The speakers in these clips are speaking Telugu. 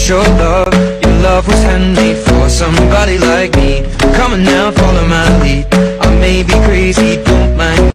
your love. Your love was handmade for somebody like me. Come on now, follow my lead. I may be crazy, don't mind.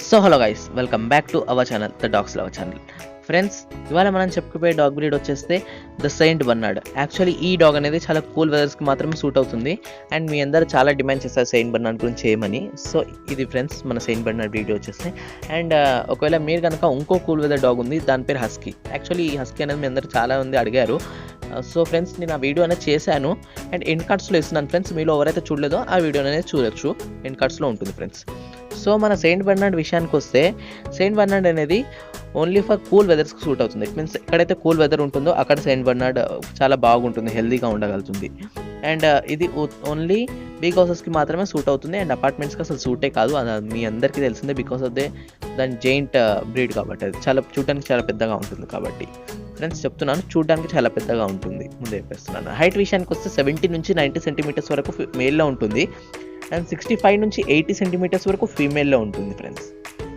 So hello guys, welcome back to our channel the dogs lover channel. Friends, ఇవాళ మనం చెప్పుకుపోయే డాగ్ బ్రీడ్ వచ్చేస్తే ద సెయింట్ బర్నార్డ్. యాక్చువల్లీ ఈ డాగ్ అనేది చాలా కూల్ వెదర్స్కి మాత్రమే సూట్ అవుతుంది. అండ్ మీ అందరూ చాలా డిమాండ్ చేస్తారు సెయింట్ బర్నార్డ్ గురించి చేయమని. సో ఇది ఫ్రెండ్స్ మన సెయింట్ బర్నార్డ్ బ్రీడ్ వచ్చేస్తే. అండ్ ఒకవేళ మీరు కనుక ఇంకో కూల్ వెదర్ డాగ్ ఉంది, దాని పేరు హస్కీ. యాక్చువల్లీ ఈ హస్కీ అనేది మీ అందరూ చాలా మంది అడిగారు. సో ఫ్రెండ్స్, నేను ఆ వీడియో అనేది చేశాను అండ్ ఎండ్ కార్డ్స్లో ఇస్తున్నాను ఫ్రెండ్స్. మీలో ఎవరైతే చూడలేదో ఆ వీడియో అనేది చూడొచ్చు, ఎండ్ కార్డ్స్లో ఉంటుంది ఫ్రెండ్స్. సో మన సెయింట్ బర్నార్డ్ విషయానికి వస్తే, సెయింట్ బర్నార్డ్ అనేది ఓన్లీ ఫర్ కూల్ వెదర్స్కి సూట్ అవుతుంది. ఇట్ మీన్స్ ఎక్కడైతే కూల్ వెదర్ ఉంటుందో అక్కడ సెయింట్ బర్నార్డ్ చాలా బాగుంటుంది, హెల్తీగా ఉండగలుగుతుంది. అండ్ ఇది ఓన్లీ బిగ్ హౌసెస్కి మాత్రమే సూట్ అవుతుంది అండ్ అపార్ట్మెంట్స్కి అసలు సూటే కాదు. అది మీ అందరికీ తెలిసిందే, బికాస్ ఆఫ్ దాని జైంట్ బ్రీడ్ కాబట్టి. అది చాలా చూడడానికి చాలా పెద్దగా ఉంటుంది కాబట్టి ఫ్రెండ్స్ చెప్తున్నాను, చూడడానికి చాలా పెద్దగా ఉంటుంది. ముందే చెప్పేస్తున్నాను. హైట్ విషయానికి వస్తే 70 నుంచి 90 సెంటీమీటర్స్ వరకు మేల్లో ఉంటుంది అండ్ 65 నుంచి 80 సెంటీమీటర్స్ వరకు ఫీమేల్లో ఉంటుంది ఫ్రెండ్స్.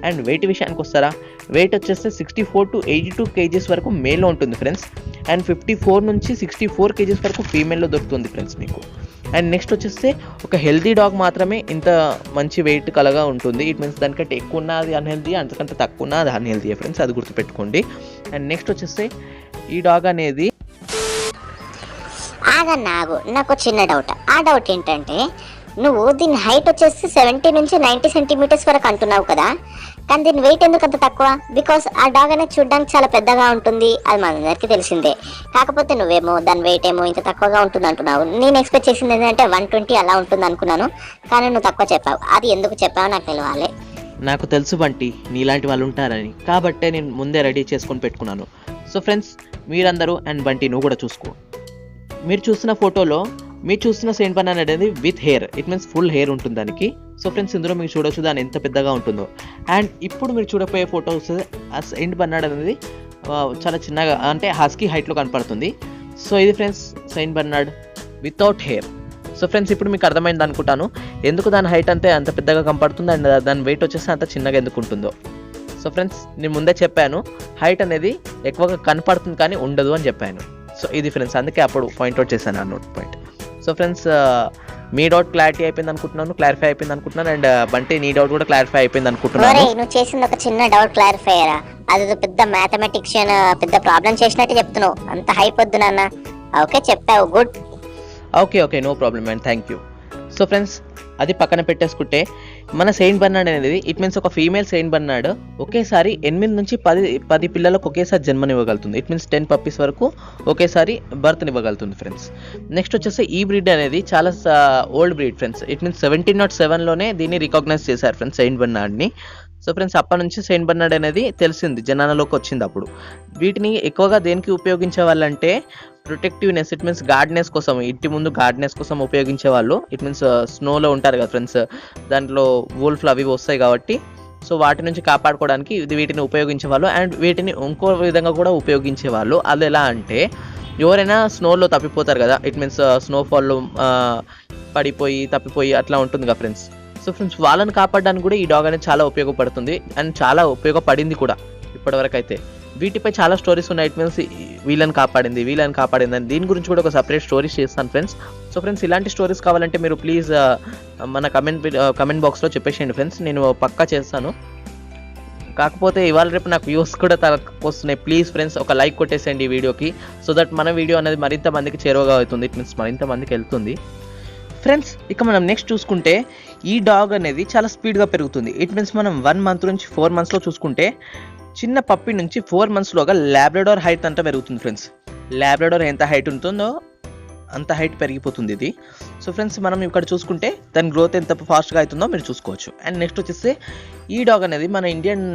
అండ్ వెయిట్ విషయానికి వస్తారా, వెయిట్ వచ్చేస్తే 64 to 82 kgs వరకు మేల్లో ఉంటుంది ఫ్రెండ్స్. అండ్ 54 నుంచి 64 kgs వరకు ఫీమేల్లో దొరుకుతుంది ఫ్రెండ్స్ మీకు. అండ్ నెక్స్ట్ వచ్చేస్తే ఒక హెల్తీ డాగ్ మాత్రమే ఇంత మంచి వెయిట్ కలగా ఉంటుంది. ఇట్ మీన్స్ దానికంటే ఎక్కువ ఉన్నది అన్హెల్తీ, అంతకంటే తక్కువ ఉన్నది అన్హెల్తీ ఫ్రెండ్స్, అది గుర్తుపెట్టుకోండి. అండ్ నెక్స్ట్ వచ్చేస్తే ఈ డాగ్ అనేది నాకు చిన్న డౌట్. ఆ డౌట్ ఏంటంటే, నువ్వు దీని హైట్ వచ్చేసి 70 నుంచి 90 సెంటీమీటర్స్ వరకు అంటున్నావు కదా, కానీ దీని వెయిట్ ఎందుకు అంత తక్కువ? బికాస్ ఆ డాగ్ అనేది చూడడానికి చాలా పెద్దగా ఉంటుంది, అది మనందరికీ తెలిసిందే. కాకపోతే నువ్వేమో దాని వెయిట్ ఏమో ఇంత తక్కువగా ఉంటుంది అంటున్నావు. నేను ఎక్స్పెక్ట్ చేసింది ఏంటంటే 120 అలా ఉంటుంది అనుకున్నాను, కానీ నువ్వు తక్కువ చెప్పావు. అది ఎందుకు చెప్పావు నాకు తెలియాలి. నాకు తెలుసు బంటి, నీలాంటి వాళ్ళు ఉంటారని, కాబట్టే నేను ముందే రెడీ చేసుకొని పెట్టుకున్నాను. సో ఫ్రెండ్స్, మీరందరూ అండ్ బంటి నువ్వు కూడా చూసుకో. మీరు చూసిన ఫోటోలో మీరు చూస్తున్న సెయింట్ బర్నార్డ్ అనేది with hair, it means full hair ఉంటుంది దానికి. సో ఫ్రెండ్స్, ఇందులో మీరు చూడొచ్చు దాని ఎంత పెద్దగా ఉంటుందో. అండ్ ఇప్పుడు మీరు చూడపోయే ఫోటో వస్తే ఆ సెయింట్ బర్నార్డ్ అనేది చాలా చిన్నగా, అంటే హస్కీ హైట్లో కనపడుతుంది. సో ఇది friends Saint Barnard without hair. So friends, ఇప్పుడు మీకు అర్థమైంది అనుకుంటాను ఎందుకు దాని హైట్ అంతే అంత పెద్దగా కనపడుతుంది అండ్ దాని వెయిట్ వచ్చేసి అంత చిన్నగా ఎందుకు ఉంటుందో. సో ఫ్రెండ్స్, నేను ముందే చెప్పాను, హైట్ అనేది ఎక్కువగా కనపడుతుంది కానీ ఉండదు అని చెప్పాను. సో ఇది ఫ్రెండ్స్, అందుకే అప్పుడు పాయింట్అవుట్ చేశాను ఆ నోట్ పాయింట్. సో ఫ్రెండ్స్, మీ డౌట్ క్లారిఫై అయిపోయింది అనుకుంటున్నాను అండ్ బంటి నీ డౌట్ కూడా క్లారిఫై అయిపోయింది అనుకుంటున్నాను. నువ్వు చేసింది ఒక చిన్న డౌట్ క్లారిఫై అయ్యారా? అది పెద్ద మ్యాథమెటిక్షన్ పెద్ద ప్రాబ్లం చేసినట్టు చెప్తున్నావు. అంత హైప్ వద్దు నాన్న. ఓకే, చెప్పావు, good. Okay, no problem and thank you. So friends, అది పక్కన పెట్టేసుకుంటే మన సెయింట్ బర్నార్డ్ అనేది ఇట్ మీన్స్ ఒక ఫీమేల్ సెయింట్ బర్నార్డ్ ఒకేసారి 8 నుంచి 10 పిల్లలకు ఒకేసారి జన్మనివ్వగలుగుతుంది. ఇట్ మీన్స్ 10 పప్పీస్ వరకు ఒకేసారి బర్త్నివ్వగలుగుతుంది ఫ్రెండ్స్. నెక్స్ట్ వచ్చేసి ఈ బ్రీడ్ అనేది చాలా old breed friends. It means 1707లోనే దీన్ని రికగ్నైజ్ చేశారు ఫ్రెండ్స్ సెయింట్ బర్నార్డ్ని. సో ఫ్రెండ్స్, అప్పటి నుంచి సెయింట్ బర్నార్డ్ అనేది తెలిసింది, జనాలలోకి వచ్చింది. అప్పుడు వీటిని ఎక్కువగా దేనికి ఉపయోగించే వాళ్ళంటే ప్రొటెక్టివ్నెస్, ఇట్ మీన్స్ గార్డ్నెస్ కోసం, ఇంటి ముందు గార్డ్నెస్ కోసం ఉపయోగించే వాళ్ళు. ఇట్ మీన్స్ స్నోలో ఉంటారు కదా ఫ్రెండ్స్, దాంట్లో వూల్ఫ్లు అవి వస్తాయి కాబట్టి సో వాటి నుంచి కాపాడుకోవడానికి వీటిని ఉపయోగించేవాళ్ళు. అండ్ వీటిని ఇంకో విధంగా కూడా ఉపయోగించేవాళ్ళు. అది ఎలా అంటే, ఎవరైనా స్నోలో తప్పిపోతారు కదా, ఇట్ మీన్స్ స్నోఫాల్లో పడిపోయి తప్పిపోయి అట్లా ఉంటుంది కదా ఫ్రెండ్స్. సో ఫ్రెండ్స్, వాళ్ళని కాపాడడానికి కూడా ఈ డాగ్ అనేది చాలా ఉపయోగపడుతుంది అండ్ చాలా ఉపయోగపడింది కూడా ఇప్పటివరకు అయితే. వీటిపై చాలా స్టోరీస్ ఉన్నాయి. ఇట్ మీన్స్ వీళ్ళని కాపాడింది అని, దీని గురించి కూడా ఒక సపరేట్ స్టోరీస్ చేస్తాను ఫ్రెండ్స్. సో ఫ్రెండ్స్, ఇలాంటి స్టోరీస్ కావాలంటే మీరు ప్లీజ్ మన కమెంట్ బాక్స్లో చెప్పేసేయండి ఫ్రెండ్స్, నేను పక్కా చేస్తాను. కాకపోతే ఇవాళ రేపు నాకు వ్యూస్ కూడా తక్కువ వస్తున్నాయి. ప్లీజ్ ఫ్రెండ్స్, ఒక లైక్ కొట్టేసేయండి ఈ వీడియోకి, సో దట్ మన వీడియో అనేది మరింత మందికి చేరువగా అవుతుంది. ఇట్ మీన్స్ మరింత మందికి వెళ్తుంది ఫ్రెండ్స్. ఇక మనం నెక్స్ట్ చూసుకుంటే, ఈ డాగ్ అనేది చాలా స్పీడ్గా పెరుగుతుంది. ఇట్ మీన్స్ మనం 1 month నుంచి 4 monthsలో చూసుకుంటే, చిన్న పప్పి నుంచి 4 monthsలోగా లాబ్రడార్ హైట్ అంతా పెరుగుతుంది ఫ్రెండ్స్. లాబ్రడార్ ఎంత హైట్ ఉంటుందో అంత హైట్ పెరిగిపోతుంది ఇది. సో ఫ్రెండ్స్, మనం ఇక్కడ చూసుకుంటే దాని గ్రోత్ ఎంత ఫాస్ట్గా అవుతుందో మీరు చూసుకోవచ్చు. అండ్ నెక్స్ట్ వచ్చేసి ఈ డాగ్ అనేది మన ఇండియన్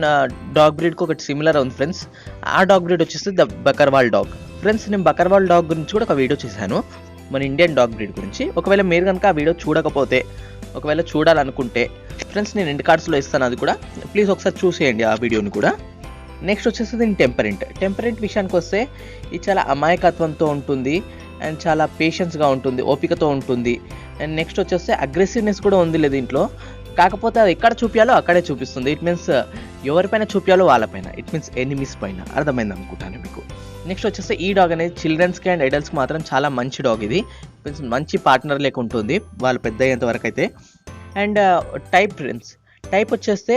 డాగ్ బ్రీడ్కి ఒకటి సిమిలర్ ఉంది ఫ్రెండ్స్. ఆ డాగ్ బ్రీడ్ వచ్చేసి ద బకర్వాల్ డాగ్ ఫ్రెండ్స్. నేను బకర్వాల్ డాగ్ గురించి కూడా ఒక వీడియో చేశాను, మన ఇండియన్ డాగ్ బ్రీడ్ గురించి. ఒకవేళ మీరు కనుక ఆ వీడియో చూడకపోతే, ఒకవేళ చూడాలనుకుంటే ఫ్రెండ్స్, నేను ఎండ్ కార్డ్స్లో ఇస్తాను, అది కూడా ప్లీజ్ ఒకసారి చూసేయండి ఆ వీడియోని కూడా. నెక్స్ట్ వచ్చేసి దీని టెంపరెంట్ విషయానికి వస్తే, ఇది చాలా అమాయకత్వంతో ఉంటుంది అండ్ చాలా పేషెన్స్గా ఉంటుంది, ఓపికతో ఉంటుంది. అండ్ నెక్స్ట్ వచ్చేస్తే అగ్రెసివ్నెస్ కూడా ఉంది లేదు దీంట్లో. కాకపోతే అది ఎక్కడ చూపించాలో అక్కడే చూపిస్తుంది. ఇట్ మీన్స్ ఎవరిపైన చూపించాలో వాళ్ళపైన, ఇట్ మీన్స్ ఎనిమీస్ పైన. అర్థమైంది అనుకుంటాను మీకు. నెక్స్ట్ వచ్చేసి ఈ డాగ్ అనేది చిల్డ్రన్స్కి అండ్ అడల్ట్స్కి మాత్రం చాలా మంచి డాగ్. ఇది మీన్స్ మంచి పార్ట్నర్ లేక ఉంటుంది వాళ్ళు పెద్ద అయ్యేంత వరకు అయితే. అండ్ టైప్ ఫ్రెండ్స్, టైప్ వచ్చేస్తే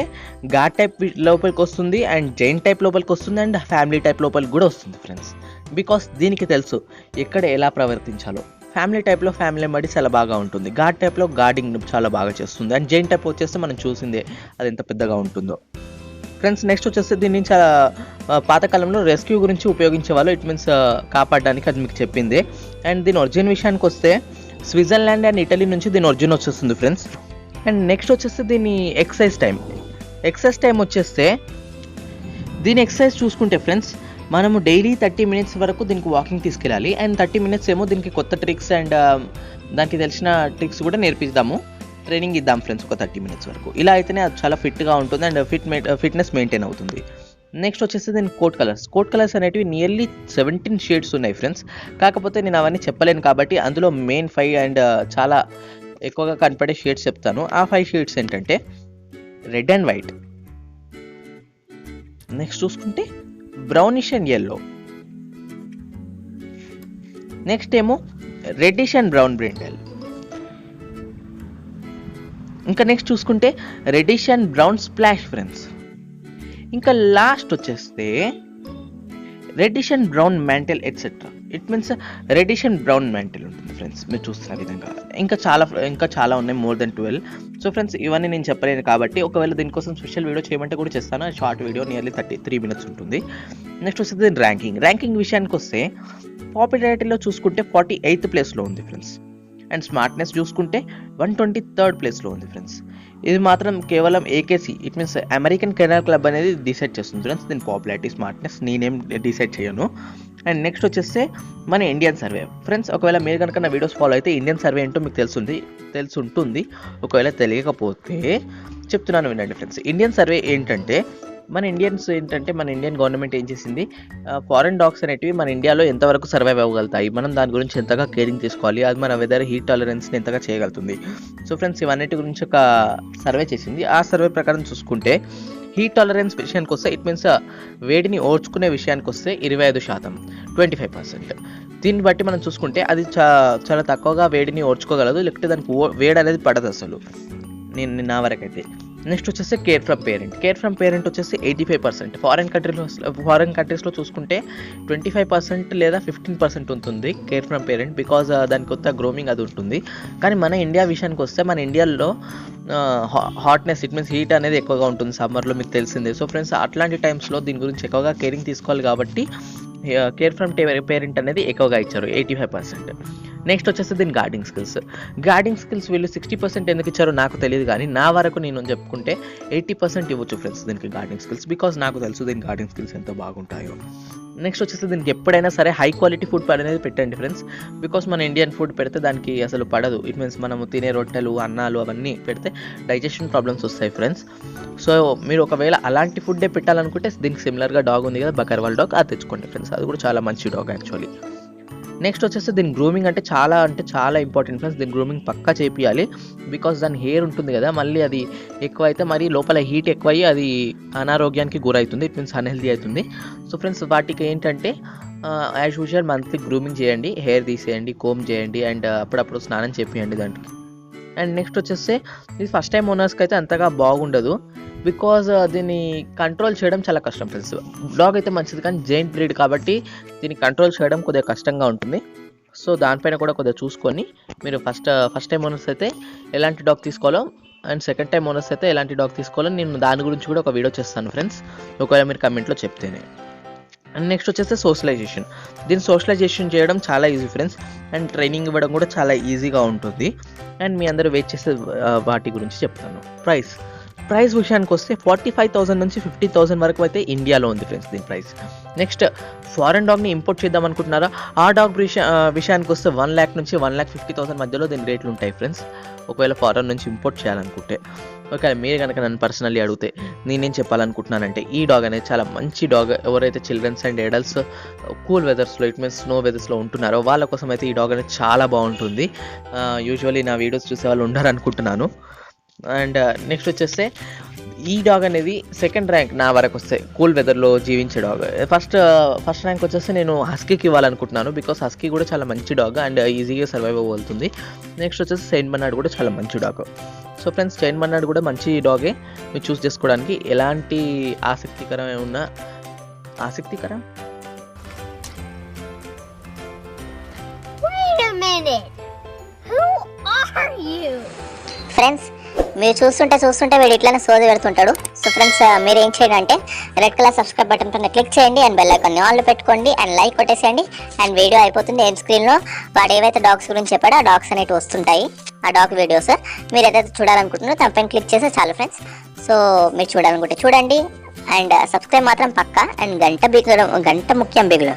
ఘాట్ టైప్ లోపలికి వస్తుంది, అండ్ జైన్ టైప్ లోపలికి వస్తుంది, అండ్ ఫ్యామిలీ టైప్ లోపలికి కూడా వస్తుంది ఫ్రెండ్స్. బికాస్ దీనికి తెలుసు ఎక్కడ ఎలా ప్రవర్తించాలో. ఫ్యామిలీ టైప్లో ఫ్యామిలీ మడి చాలా బాగా ఉంటుంది, ఘాట్ టైప్లో గార్డింగ్ చాలా బాగా చేస్తుంది, అండ్ జైన్ టైప్ వచ్చేస్తే మనం చూసిందే అది ఎంత పెద్దగా ఉంటుందో ఫ్రెండ్స్. నెక్స్ట్ వచ్చేసి దీన్ని చాలా పాతకాలంలో రెస్క్యూ గురించి ఉపయోగించేవాళ్ళు, ఇట్ మీన్స్ కాపాడడానికి, అది మీకు చెప్పింది. అండ్ దీని ఒరిజిన్ విషయానికి వస్తే స్విట్జర్లాండ్ అండ్ ఇటలీ నుంచి దీని ఒరిజిన్ వచ్చేస్తుంది ఫ్రెండ్స్. అండ్ నెక్స్ట్ వచ్చేసి దీని ఎక్సర్సైజ్ టైం వచ్చేస్తే దీని ఎక్సర్సైజ్ చూసుకుంటే ఫ్రెండ్స్ మనము డైలీ 30 minutes వరకు దీనికి వాకింగ్ తీసుకెళ్ళాలి. అండ్ 30 minutes ఏమో దీనికి కొత్త ట్రిక్స్ అండ్ దానికి తెలిసిన ట్రిక్స్ కూడా నేర్పిద్దాము, ట్రైనింగ్ ఇద్దాం ఫ్రెండ్స్ ఒక 30 minutes వరకు. ఇలా అయితేనే అది చాలా ఫిట్గా ఉంటుంది అండ్ ఫిట్నెస్ మెయింటైన్ అవుతుంది. నెక్స్ట్ వచ్చేసి దీని కోట్ కలర్స్ అనేటివి నియర్లీ 17 shades ఉన్నాయి ఫ్రెండ్స్. కాకపోతే నేను అవన్నీ చెప్పలేను కాబట్టి అందులో మెయిన్ 5 అండ్ చాలా ఎక్కువగా కనపడే షేడ్స్ చెప్తాను. ఆ 5 shades ఏంటంటే రెడ్ అండ్ వైట్, నెక్స్ట్ చూసుకుంటే బ్రౌనిష్ అండ్ ఎల్లో, నెక్స్ట్ ఏమో రెడ్డిష్ అండ్ బ్రౌన్ బ్రిండల్, ఇంకా నెక్స్ట్ చూసుకుంటే reddish and brown splash friends. ఇంకా లాస్ట్ వచ్చేస్తే reddish and brown mantle et cetera. It means reddish and brown mantle ఉంటుంది ఫ్రెండ్స్, మీరు చూస్తున్న విధంగా. ఇంకా చాలా ఉన్నాయి, more than 12. సో ఫ్రెండ్స్ ఇవన్నీ నేను చెప్పలేను కాబట్టి ఒకవేళ దీనికోసం స్పెషల్ వీడియో చేయమంటే కూడా చేస్తాను. షార్ట్ వీడియో నియర్లీ 33 minutes ఉంటుంది. నెక్స్ట్ వచ్చేది ర్యాంకింగ్ విషయానికి వస్తే పాపులారిటీలో చూసుకుంటే 48th ప్లేస్లో ఉంది ఫ్రెండ్స్. అండ్ స్మార్ట్నెస్ చూసుకుంటే 123rd ప్లేస్లో ఉంది ఫ్రెండ్స్. ఇది మాత్రం కేవలం AKC, it means American kennel club అనేది డిసైడ్ చేస్తుంది ఫ్రెండ్స్ దీని పాపులారిటీ, స్మార్ట్నెస్ నేనేం డిసైడ్ చేయను. అండ్ నెక్స్ట్ వచ్చేస్తే మన ఇండియన్ సర్వే ఫ్రెండ్స్. ఒకవేళ మీరు కనుక నా వీడియోస్ ఫాలో అయితే ఇండియన్ సర్వే ఏంటో మీకు తెలిసి ఉంటుంది. ఒకవేళ తెలియకపోతే చెప్తున్నాను వినండి ఫ్రెండ్స్. ఇండియన్ సర్వే ఏంటంటే మన ఇండియన్ గవర్నమెంట్ ఏం చేసింది, ఫారెన్ డాగ్స్ అనేటివి మన ఇండియాలో ఎంతవరకు సర్వైవ్ అవ్వగలుగుతాయి, మనం దాని గురించి ఎంతగా కేరింగ్ తీసుకోవాలి, అది మన వెదర్ హీట్ టాలరెన్స్ని ఎంతగా చేయగలుగుతుంది. సో ఫ్రెండ్స్ ఇవన్నిటి గురించి ఒక సర్వే చేసింది. ఆ సర్వే ప్రకారం చూసుకుంటే హీట్ టాలరెన్స్ విషయానికి వస్తే ఇట్ మీన్స్ వేడిని ఓర్చుకునే విషయానికి వస్తే 25%, 25%. దీన్ని బట్టి మనం చూసుకుంటే అది చాలా తక్కువగా వేడిని ఓర్చుకోగలదు, లేకపోతే దానికి వేడి అనేది పడదు అసలు నా వరకైతే. నెక్స్ట్ వచ్చేసి కేర్ ఫ్రమ్ పేరెంట్ వచ్చేసి 85%. ఫారెన్ కంట్రీస్లో చూసుకుంటే 25% లేదా 15% ఉంటుంది కేర్ ఫ్రమ్ పేరెంట్, బికాజ్ దానికి కొత్త గ్రోమింగ్ అది ఉంటుంది. కానీ మన ఇండియా విషయానికి వస్తే మన ఇండియాలో హాట్నెస్, ఇట్ మీన్స్ హీట్ అనేది ఎక్కువగా ఉంటుంది సమ్మర్లో, మీకు తెలిసిందే. సో ఫ్రెండ్స్ అట్లాంటి టైమ్స్లో దీని గురించి ఎక్కువగా కేరింగ్ తీసుకోవాలి కాబట్టి కేర్ ఫ్రమ్ పేరెంట్ అనేది ఎక్కువగా ఇచ్చారు, 85%. నెక్స్ట్ వచ్చేసి దీని గార్డింగ్ స్కిల్స్ వీళ్ళు 60% ఎందుకు ఇచ్చారో నాకు తెలియదు, కానీ నా వరకు నేను చెప్పుకుంటే 80% ఇవ్వచ్చు ఫ్రెండ్స్ దీనికి గార్డింగ్ స్కిల్స్, బికాజ్ నాకు తెలుసు దీని గార్డింగ్ స్కిల్స్ ఎంత బాగుంటాయో. నెక్స్ట్ వచ్చేసి దీనికి ఎప్పుడైనా సరే హై క్వాలిటీ ఫుడ్ అనేది పెట్టండి ఫ్రెండ్స్, బికాస్ మన ఇండియన్ ఫుడ్ పెడితే దానికి అసలు పడదు. ఇట్ మీన్స్ మనము తినే రొట్టెలు, అన్నాలు అవన్నీ పెడితే డైజెషన్ ప్రాబ్లమ్స్ వస్తాయి ఫ్రెండ్స్. సో మీరు ఒకవేళ అలాంటి ఫుడ్డే పెట్టాలనుకుంటే దీనికి సిమిలర్గా డాగ్ ఉంది కదా, బకర్వాల్ డాగ్, అది తెచ్చుకోండి ఫ్రెండ్స్. అది కూడా చాలా మంచి డాగ్ యాక్చువల్లీ. నెక్స్ట్ వచ్చేసి దీని గ్రూమింగ్ అంటే చాలా ఇంపార్టెంట్ ఫ్రెండ్స్. దీని గ్రూమింగ్ పక్కా చేపియాలి, బికాస్ దాని హెయిర్ ఉంటుంది కదా, మళ్ళీ అది ఎక్కువ అయితే మరి లోపల హీట్ ఎక్కువయ్యి అది అనారోగ్యానికి గురవుతుంది, ఇట్ మీన్స్ అన్హెల్దీ అవుతుంది. సో ఫ్రెండ్స్ వాటికి ఏంటంటే యాజ్ యూజువల్ మంత్లీ గ్రూమింగ్ చేయండి, హెయిర్ తీసేయండి, కోమ్ చేయండి, అండ్ అప్పుడప్పుడు స్నానం చేపియండి దానికి. అండ్ నెక్స్ట్ వచ్చేస్తే ఇది ఫస్ట్ టైం ఓనర్స్కి అయితే అంతగా బాగుండదు, బికాజ్ దీన్ని కంట్రోల్ చేయడం చాలా కష్టం ఫ్రెండ్స్. డాగ్ అయితే మంచిది, కానీ జైంట్ బ్రీడ్ కాబట్టి దీన్ని కంట్రోల్ చేయడం కొద్దిగా కష్టంగా ఉంటుంది. సో దానిపైన కూడా కొద్దిగా చూసుకొని మీరు ఫస్ట్ టైం ఓనర్స్ అయితే ఎలాంటి డాగ్ తీసుకోవాలో, అండ్ సెకండ్ టైం ఓనర్స్ అయితే ఎలాంటి డాగ్ తీసుకోవాలో నేను దాని గురించి కూడా ఒక వీడియో చేస్తాను ఫ్రెండ్స్, ఒకవేళ మీరు కమెంట్లో చెప్తేనే. అండ్ నెక్స్ట్ వచ్చేస్తే దీన్ని సోషలైజేషన్ చేయడం చాలా ఈజీ ఫ్రెండ్స్, అండ్ ట్రైనింగ్ ఇవ్వడం కూడా చాలా ఈజీగా ఉంటుంది. అండ్ మీ అందరూ వెయిట్ చేసే వాటి గురించి చెప్తాను. ప్రైస్ విషయానికి వస్తే 45,000 నుంచి 50,000 వరకు అయితే ఇండియాలో ఉంది ఫ్రెండ్స్ దీని ప్రైస్. నెక్స్ట్ ఫారెన్ డాగ్ని ఇంపోర్ట్ చేద్దాం అనుకుంటున్నారా, ఆ డాగ్ విషయానికి వస్తే 1 lakh నుంచి 1,50,000 మధ్యలో దీని రేట్లు ఉంటాయి ఫ్రెండ్స్, ఒకవేళ ఫారెన్ నుంచి ఇంపోర్ట్ చేయాలనుకుంటే. ఒకవేళ మీరు కనుక నన్ను పర్సనల్లీ అడిగితే నేనేం చెప్పాలనుకుంటున్నానంటే ఈ డాగ్ అనేది చాలా మంచి డాగ్. ఎవరైతే చిల్డ్రన్స్ అండ్ అడల్ట్స్ కూల్ వెదర్స్లో, ఇట్ మీన్స్ స్నో వెదర్స్లో ఉంటున్నారో వాళ్ళ కోసం అయితే ఈ డాగ్ అనేది చాలా బాగుంటుంది. యూజువల్లీ నా వీడియోస్ చూసే వాళ్ళు ఉండరు అనుకుంటున్నాను. అండ్ నెక్స్ట్ వచ్చేస్తే ఈ డాగ్ అనేది సెకండ్ ర్యాంక్ నా వరకు వస్తే కూల్ వెదర్లో జీవించే డాగ్. ఫస్ట్ ర్యాంక్ వచ్చేస్తే నేను హస్కీకి ఇవ్వాలనుకుంటున్నాను, బికాస్ హస్కీ కూడా చాలా మంచి డాగ్ అండ్ ఈజీగా సర్వైవ్ అవ్వగలుగుతుంది. నెక్స్ట్ వచ్చేసి సెయింట్ బర్నార్డ్ కూడా చాలా మంచి dog. So friends, Saint Barnard కూడా మంచి డాగే. మీరు చూస్ చేసుకోవడానికి ఎలాంటి ఆసక్తికరమైన ఉన్న ఆసక్తికరం Wait a minute. Who are you? Friends, మీరు చూస్తుంటే వీడు ఇట్లానే సోది పెడుతుంటాడు. సో ఫ్రెండ్స్, మీరు ఏం చేయండి అంటే రెడ్ కలర్ సబ్స్క్రైబ్ బటన్ పైన క్లిక్ చేయండి అండ్ బెల్ ఐకాన్ ఆన్లో పెట్టుకోండి అండ్ లైక్ కొట్టేసేయండి. అండ్ వీడియో అయిపోతుంది. ఎండ్ స్క్రీన్లో వాడు ఏవైతే డాగ్స్ గురించి చెప్పాడో ఆ డాగ్స్ అనేవి వస్తుంటాయి, ఆ డాగ్ వీడియోస్. మీరు ఏదైతే చూడాలనుకుంటున్నారో దానిపైన క్లిక్ చేస్తే చాలు ఫ్రెండ్స్. సో మీరు చూడాలనుకుంటే చూడండి అండ్ సబ్స్క్రైబ్ మాత్రం పక్కా. అండ్ గంట ముఖ్యం బిగులు.